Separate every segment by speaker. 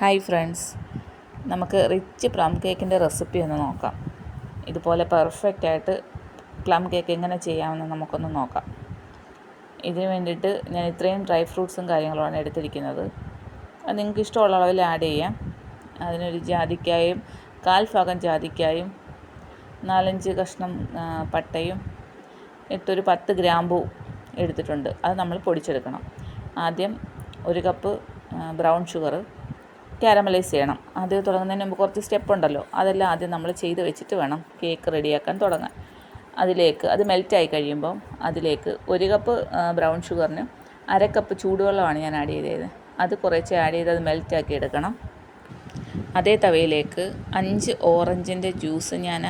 Speaker 1: Hi friends, നമുക്ക് rich plum കേക്കിൻ്റെ recipe ഒന്ന് നോക്കാം. ഇതുപോലെ പെർഫെക്റ്റായിട്ട് പ്ലം കേക്ക് എങ്ങനെ ചെയ്യാമെന്ന് നമുക്കൊന്ന് നോക്കാം. ഇതിന് വേണ്ടിയിട്ട് ഞാൻ ഇത്രയും ഡ്രൈ ഫ്രൂട്ട്സും കാര്യങ്ങളുമാണ് എടുത്തിരിക്കുന്നത്. അത് നിങ്ങൾക്ക് ഇഷ്ടമുള്ള അളവിൽ ആഡ് ചെയ്യാം. അതിനൊരു ജാതിക്കായും 1/4 ഭാഗം ജാതിക്കായും 4-5 കഷ്ണം പട്ടയും ഇട്ടൊരു 10 ഗ്രാമ്പൂ എടുത്തിട്ടുണ്ട്. അത് നമ്മൾ പൊടിച്ചെടുക്കണം. ആദ്യം 1 കപ്പ് ബ്രൗൺ ഷുഗർ കാരമലൈസ് ചെയ്യണം. അത് തുടങ്ങുന്നതിന് മുമ്പ് കുറച്ച് സ്റ്റെപ്പ് ഉണ്ടല്ലോ, അതെല്ലാം ആദ്യം നമ്മൾ ചെയ്ത് വെച്ചിട്ട് വേണം കേക്ക് റെഡിയാക്കാൻ തുടങ്ങാൻ. അതിലേക്ക് അത് മെൽറ്റായി കഴിയുമ്പം അതിലേക്ക് 1 കപ്പ് ബ്രൗൺ ഷുഗറിന് 1/2 കപ്പ് ചൂടുവെള്ളമാണ് ഞാൻ ആഡ് ചെയ്തത്. അത് കുറച്ച് ആഡ് ചെയ്ത് അത് മെൽറ്റാക്കി എടുക്കണം. അതേ തവയിലേക്ക് 5 ഓറഞ്ചിൻ്റെ ജ്യൂസ് ഞാൻ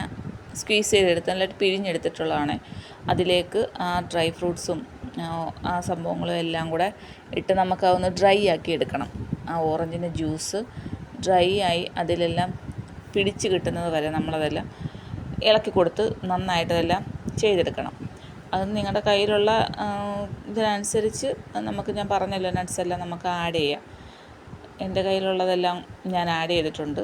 Speaker 1: സ്ക്വീസ് ചെയ്തെടുത്ത് നല്ലതായിട്ട് പിഴിഞ്ഞെടുത്തിട്ടുള്ളതാണ്. അതിലേക്ക് ആ ഡ്രൈ ഫ്രൂട്ട്സും ആ സംഭവങ്ങളും എല്ലാം കൂടെ ഇട്ട് നമുക്കതൊന്ന് ഡ്രൈ ആക്കി എടുക്കണം. ആ ഓറഞ്ചിൻ്റെ ജ്യൂസ് ഡ്രൈ ആയി അതിലെല്ലാം പിടിച്ച് കിട്ടുന്നത് വരെ നമ്മളതെല്ലാം ഇളക്കി കൊടുത്ത് നന്നായിട്ടതെല്ലാം ചെയ്തെടുക്കണം. അത് നിങ്ങളുടെ കയ്യിലുള്ള ഇതിനനുസരിച്ച് നമുക്ക്, ഞാൻ പറഞ്ഞല്ലോ, നട്ട്സ് എല്ലാം നമുക്ക് ആഡ് ചെയ്യാം. എൻ്റെ കയ്യിലുള്ളതെല്ലാം ഞാൻ ആഡ് ചെയ്തിട്ടുണ്ട്.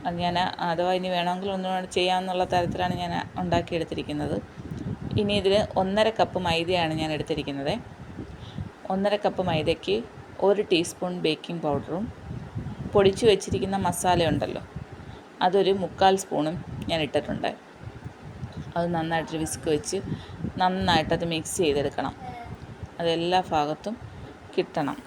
Speaker 1: അത് ഞാൻ അഥവാ ഇനി വേണമെങ്കിൽ ഒന്നുകൂടെ ചെയ്യാമെന്നുള്ള തരത്തിലാണ് ഞാൻ ഉണ്ടാക്കിയെടുത്തിരിക്കുന്നത്. ഇനി ഇതിൽ 1.5 കപ്പ് മൈദയാണ് ഞാൻ എടുത്തിരിക്കുന്നത്. 1.5 കപ്പ് മൈദയ്ക്ക് 1 ടീസ്പൂൺ ബേക്കിംഗ് പൗഡറും പൊടിച്ചു വെച്ചിരിക്കുന്ന മസാല ഉണ്ടല്ലോ, അതൊരു 3/4 സ്പൂണും ഞാൻ ഇട്ടിട്ടുണ്ട്. അത് നന്നായിട്ട് വിസ്ക് വെച്ച് നന്നായിട്ടത് മിക്സ് ചെയ്തെടുക്കണം. അതെല്ലാ ഭാഗത്തും കിട്ടണം.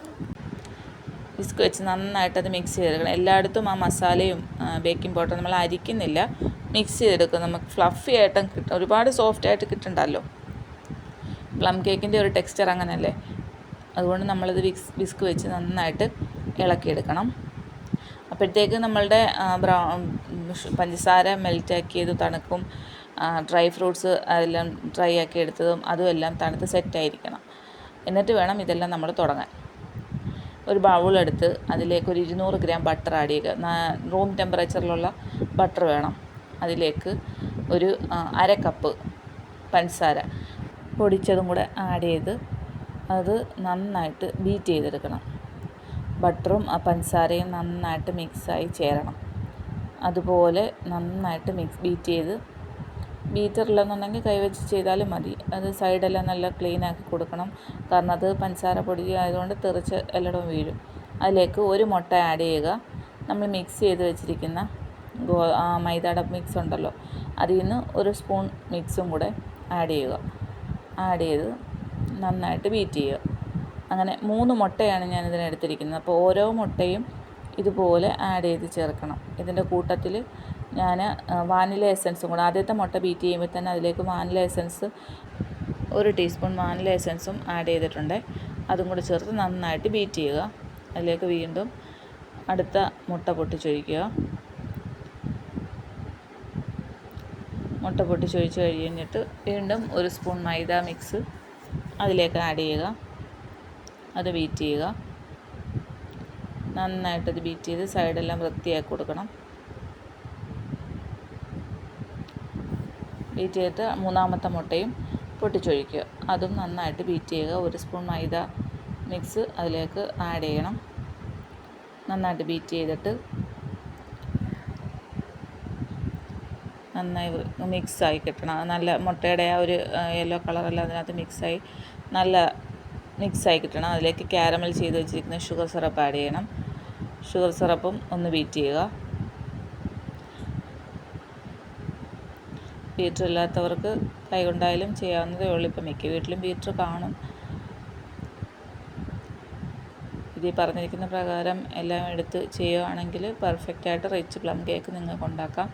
Speaker 1: വിസ്ക് വെച്ച് നന്നായിട്ടത് മിക്സ് ചെയ്തെടുക്കണം. എല്ലായിടത്തും ആ മസാലയും ബേക്കിംഗ് പൗഡറും നമ്മൾ അരിക്കുന്നില്ല, മിക്സ് ചെയ്തെടുക്കും. നമുക്ക് ഫ്ലഫി ആയിട്ടും കിട്ടും. ഒരുപാട് സോഫ്റ്റായിട്ട് കിട്ടണ്ടല്ലോ. പ്ലം കേക്കിൻ്റെ ഒരു ടെക്സ്ചർ അങ്ങനെയല്ലേ. അതുകൊണ്ട് നമ്മളിത് വിസ്ക് വെച്ച് നന്നായിട്ട് ഇളക്കിയെടുക്കണം. അപ്പോഴത്തേക്ക് നമ്മളുടെ പഞ്ചസാര മെൽറ്റാക്കിയത് തണുക്കും. ഡ്രൈ ഫ്രൂട്ട്സ് അതെല്ലാം ഡ്രൈ ആക്കി എടുത്തതും അതും എല്ലാം തണുത്ത് സെറ്റായിരിക്കണം. എന്നിട്ട് വേണം ഇതെല്ലാം നമ്മൾ തുടങ്ങാൻ. ഒരു ബൗളെടുത്ത് അതിലേക്ക് ഒരു 200 ഗ്രാം ബട്ടർ ആഡ് ചെയ്യുക. റൂം ടെമ്പറേച്ചറിലുള്ള ബട്ടർ വേണം. അതിലേക്ക് ഒരു 1/2 കപ്പ് പഞ്ചസാര പൊടിച്ചതും കൂടെ ആഡ് ചെയ്ത് അത് നന്നായിട്ട് ബീറ്റ് ചെയ്തെടുക്കണം. ബട്ടറും ആ പഞ്ചസാരയും നന്നായിട്ട് മിക്സായി ചേരണം. അതുപോലെ നന്നായിട്ട് ബീറ്റ് ചെയ്ത്, ബീറ്ററില്ലെന്നുണ്ടെങ്കിൽ കൈവച്ച് ചെയ്താലും മതി. അത് സൈഡെല്ലാം നല്ല ക്ലീനാക്കി കൊടുക്കണം. കാരണം അത് പഞ്ചസാര പൊടി ആയതുകൊണ്ട് തെറിച്ച് എല്ലായിടവും വീഴും. അതിലേക്ക് 1 മുട്ട ആഡ് ചെയ്യുക. നമ്മൾ മിക്സ് ചെയ്ത് വെച്ചിരിക്കുന്ന മൈദയുടെ മിക്സ് ഉണ്ടല്ലോ, അതിൽ നിന്ന് 1 സ്പൂൺ മിക്സും കൂടെ ആഡ് ചെയ്യുക. ആഡ് ചെയ്ത് നന്നായിട്ട് ബീറ്റ് ചെയ്യുക. അങ്ങനെ 3 മുട്ടയാണ് ഞാനിതിനെടുത്തിരിക്കുന്നത്. അപ്പോൾ ഓരോ മുട്ടയും ഇതുപോലെ ആഡ് ചെയ്ത് ചേർക്കണം. ഇതിൻ്റെ കൂട്ടത്തിൽ ഞാൻ വാനില എസൻസും കൂടെ, ആദ്യത്തെ മുട്ട ബീറ്റ് ചെയ്യുമ്പോൾ തന്നെ അതിലേക്ക് വാനില എസൻസ് 1 ടീസ്പൂൺ വാനില എസൻസും ആഡ് ചെയ്തിട്ടുണ്ട്. അതും കൂടെ ചേർത്ത് നന്നായിട്ട് ബീറ്റ് ചെയ്യുക. അതിലേക്ക് വീണ്ടും അടുത്ത മുട്ട പൊട്ടിച്ചൊഴിക്കുക. മുട്ട പൊട്ടിച്ചൊഴിച്ച് കഴിഞ്ഞിട്ട് വീണ്ടും 1 സ്പൂൺ മൈദ മിക്സ് അതിലേക്ക് ആഡ് ചെയ്യുക. അത് ബീറ്റ് ചെയ്യുക. നന്നായിട്ടത് ബീറ്റ് ചെയ്ത് സൈഡെല്ലാം വൃത്തിയാക്കി കൊടുക്കണം. ബീറ്റ് ചെയ്തിട്ട് 3ാമത്തെ മുട്ടയും പൊട്ടിച്ചൊഴിക്കുക. അതും നന്നായിട്ട് ബീറ്റ് ചെയ്യുക. 1 സ്പൂൺ മൈദ മിക്സ് അതിലേക്ക് ആഡ് ചെയ്യണം. നന്നായിട്ട് ബീറ്റ് ചെയ്തിട്ട് നന്നായി മിക്സായി കിട്ടണം. നല്ല മുട്ടയുടെ ആ ഒരു യെല്ലോ കളറെല്ലാം അതിനകത്ത് മിക്സായി നല്ല മിക്സായി കിട്ടണം. അതിലേക്ക് കാരമൽ ചെയ്ത് വെച്ചിരിക്കുന്ന ഷുഗർ സിറപ്പ് ആഡ് ചെയ്യണം. ഷുഗർ സിറപ്പും ഒന്ന് ബീറ്റ് ചെയ്യുക. ബീറ്റർ ഇല്ലാത്തവർക്ക് കൈകൊണ്ടായാലും ചെയ്യാവുന്നതേ ഉള്ളൂ. ഇപ്പം മിക്ക വീട്ടിലും ബീറ്റർ കാണും. ഇതിൽ പറഞ്ഞിരിക്കുന്ന പ്രകാരം എല്ലാം എടുത്ത് ചെയ്യുകയാണെങ്കിൽ പെർഫെക്റ്റായിട്ട് റിച്ച് പ്ലം കേക്ക് നിങ്ങൾക്ക് ഉണ്ടാക്കാം.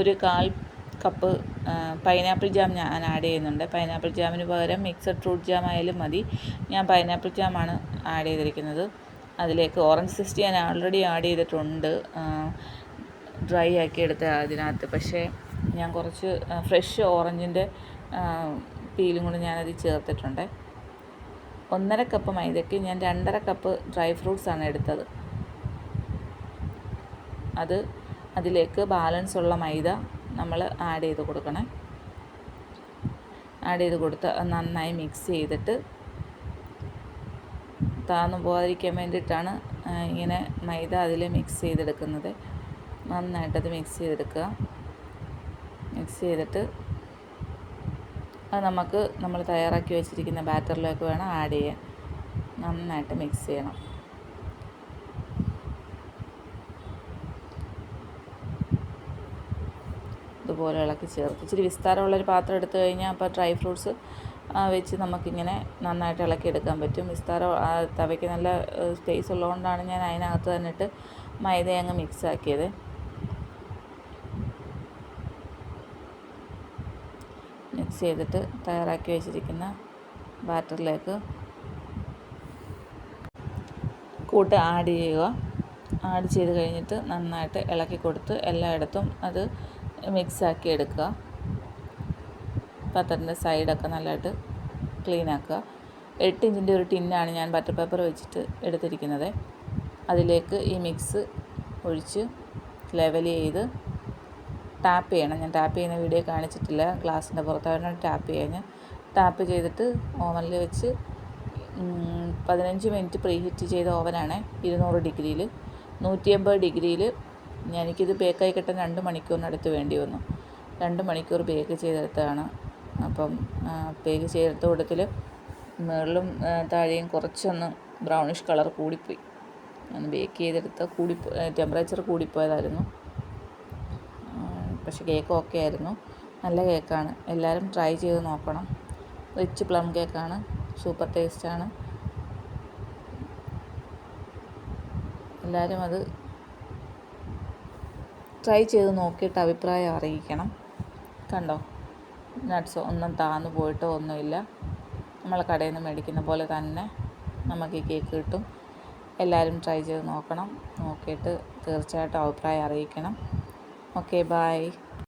Speaker 1: ഒരു 1/4 കപ്പ് പൈനാപ്പിൾ ജാം ഞാൻ ആഡ് ചെയ്യുന്നുണ്ട്. പൈനാപ്പിൾ ജാമിന് പകരം മിക്സഡ് ഫ്രൂട്ട് ജാം ആയാലും മതി. ഞാൻ പൈനാപ്പിൾ ജാമാണ് ആഡ് ചെയ്തിരിക്കുന്നത്. അതിലേക്ക് ഓറഞ്ച് സിസ്റ്റ് ഞാൻ ഓൾറെഡി ആഡ് ചെയ്തിട്ടുണ്ട്, ഡ്രൈ ആക്കി എടുത്ത അതിനകത്ത്. പക്ഷേ ഞാൻ കുറച്ച് ഫ്രഷ് ഓറഞ്ചിൻ്റെ പീലും കൂടി ഞാനതിൽ ചേർത്തിട്ടുണ്ട്. 1.5 കപ്പ് മൈദയ്ക്ക് ഞാൻ 2.5 കപ്പ് ഡ്രൈ ഫ്രൂട്ട്സാണ് എടുത്തത്. അതിലേക്ക് ബാലൻസ് ഉള്ള മൈദ നമ്മൾ ആഡ് ചെയ്ത് കൊടുക്കണേ. ആഡ് ചെയ്ത് കൊടുത്ത് നന്നായി മിക്സ് ചെയ്തിട്ട് താന്നു പോകാതിരിക്കാൻ വേണ്ടിയിട്ടാണ് ഇങ്ങനെ മൈദ അതിൽ മിക്സ് ചെയ്തെടുക്കുന്നത്. നന്നായിട്ടത് മിക്സ് ചെയ്തെടുക്കുക. മിക്സ് ചെയ്തിട്ട് അത് നമ്മൾ തയ്യാറാക്കി വെച്ചിരിക്കുന്ന ബാറ്ററിലേക്ക് വേണം ആഡ് ചെയ്യാൻ. നന്നായിട്ട് മിക്സ് ചെയ്യണം. ഇതുപോലെ ഇളക്കി ചേർത്ത് ഇച്ചിരി വിസ്താരമുള്ളൊരു പാത്രം എടുത്തു കഴിഞ്ഞാൽ അപ്പോൾ ഡ്രൈ ഫ്രൂട്ട്സ് വെച്ച് നമുക്കിങ്ങനെ നന്നായിട്ട് ഇളക്കിയെടുക്കാൻ പറ്റും. വിസ്താരം തവയ്ക്ക് നല്ല സ്പേസ് ഉള്ളതുകൊണ്ടാണ് ഞാൻ അതിനകത്ത് തന്നെ ഇട്ട് മൈദ അങ്ങ് മിക്സ് ആക്കിയത്. മിക്സ് ചെയ്തിട്ട് തയ്യാറാക്കി വെച്ചിരിക്കുന്ന ബാറ്ററിലേക്ക് കൂട്ട് ആഡ് ചെയ്യുക. ആഡ് ചെയ്ത് കഴിഞ്ഞിട്ട് നന്നായിട്ട് ഇളക്കി കൊടുത്ത് എല്ലായിടത്തും അത് മിക്സാക്കി എടുക്കുക. പാത്രത്തിൻ്റെ സൈഡൊക്കെ നല്ലതായിട്ട് ക്ലീൻ ആക്കുക. 8 ഇഞ്ചിൻ്റെ ഒരു ടിന്നാണ് ഞാൻ ബട്ടർ പേപ്പർ വെച്ചിട്ട് എടുത്തിരിക്കുന്നത്. അതിലേക്ക് ഈ മിക്സ് ഒഴിച്ച് ലെവൽ ചെയ്ത് ടാപ്പ് ചെയ്യണം. ഞാൻ ടാപ്പ് ചെയ്യുന്ന വീഡിയോ കാണിച്ചിട്ടില്ല. ഗ്ലാസിൻ്റെ പുറത്താണ് ടാപ്പ് ചെയ്യാൻ. ടാപ്പ് ചെയ്തിട്ട് ഓവനിൽ വെച്ച് 15 മിനിറ്റ് പ്രീ ഹീറ്റ് ചെയ്ത ഓവനാണ്. 200 ഡിഗ്രിയിൽ 180 ഡിഗ്രിയിൽ എനിക്കിത് ബേക്കായി കിട്ടാൻ 2 മണിക്കൂറിനടുത്ത് വേണ്ടി വന്നു. 2 മണിക്കൂർ ബേക്ക് ചെയ്തെടുത്തതാണ്. അപ്പം ബേക്ക് ചെയ്തെടുത്ത കൂട്ടത്തിൽ മുകളിലും താഴെയും കുറച്ചൊന്ന് ബ്രൗണിഷ് കളർ കൂടിപ്പോയി. ഒന്ന് ബേക്ക് ചെയ്തെടുത്ത ടെമ്പറേച്ചർ കൂടിപ്പോയതായിരുന്നു. പക്ഷേ കേക്ക് ഓക്കെ ആയിരുന്നു. നല്ല കേക്കാണ്. എല്ലാവരും ട്രൈ ചെയ്ത് നോക്കണം. റിച്ച് പ്ലം കേക്കാണ്. സൂപ്പർ ടേസ്റ്റാണ്. എല്ലാവരും അത് ട്രൈ ചെയ്ത് നോക്കിയിട്ട് അഭിപ്രായം അറിയിക്കണം. കണ്ടോ, നട്ട്സ് ഒന്നും താന്നു പോയിട്ടോ ഒന്നുമില്ല. നമ്മൾ കടയിൽ നിന്ന് മേടിക്കുന്ന പോലെ തന്നെ നമുക്ക് ഈ കേക്ക് കിട്ടും. എല്ലാവരും ട്രൈ ചെയ്ത് നോക്കണം. നോക്കിയിട്ട് തീർച്ചയായിട്ടും അഭിപ്രായം അറിയിക്കണം. Okay, by.